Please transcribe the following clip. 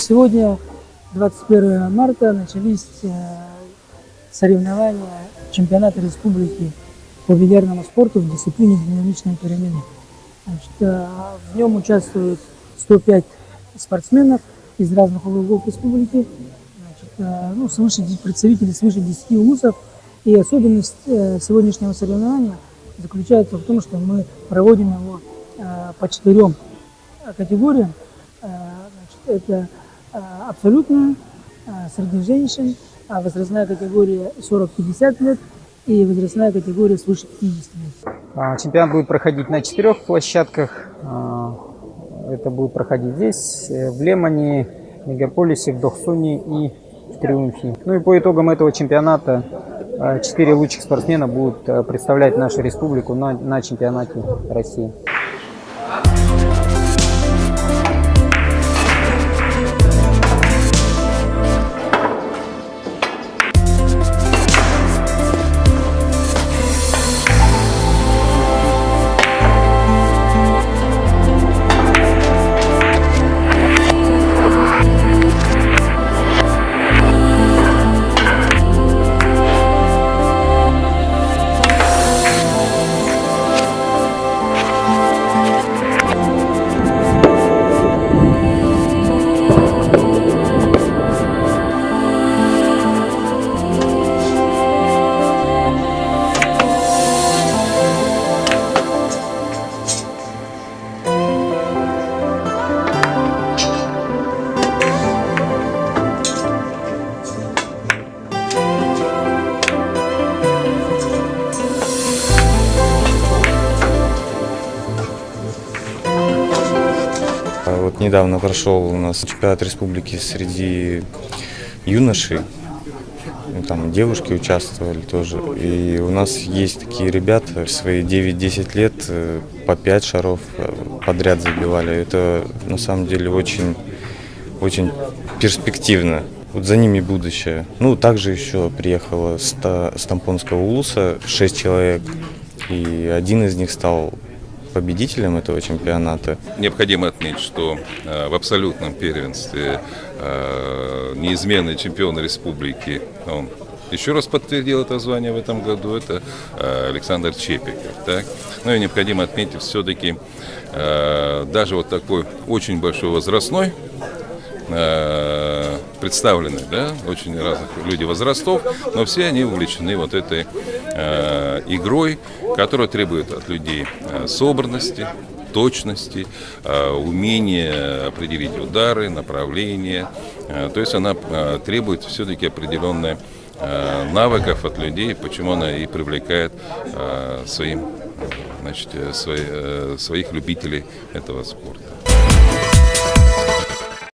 Сегодня, 21 марта, начались соревнования чемпионата республики по бильярдному спорту в дисциплине динамичной пирамиды. В нем участвуют 105 спортсменов из разных уголков республики, представители свыше 10 вузов. И особенность сегодняшнего соревнования заключается в том, что мы проводим его по 4 категориям. Это абсолютная, среди женщин, возрастная категория 40-50 лет и возрастная категория свыше 50 лет. Чемпионат будет проходить на 4 площадках. Это будет проходить здесь, в Лемане, в Мегаполисе, в Дохсуне и в Триумфе. Ну и по итогам этого чемпионата 4 лучших спортсмена будут представлять нашу республику на чемпионате России. Вот недавно прошел у нас чемпионат республики среди юношей, там девушки участвовали тоже. И у нас есть такие ребята, в свои 9-10 лет по 5 шаров подряд забивали. Это на самом деле очень перспективно. Вот за ними будущее. Ну, также еще приехало с Тампонского улуса 6 человек, и один из них стал победителем этого чемпионата. Необходимо отметить, что в абсолютном первенстве неизменный чемпион республики, он еще раз подтвердил это звание в этом году, это Александр Чепиков. Так? Ну и необходимо отметить все-таки даже вот такой очень большой возрастной, представлены, да, очень разных людей возрастов, но все они увлечены вот этой игрой, которая требует от людей собранности, точности, умения определить удары, направления. То есть она требует все-таки определенных навыков от людей, почему она и привлекает своих любителей этого спорта.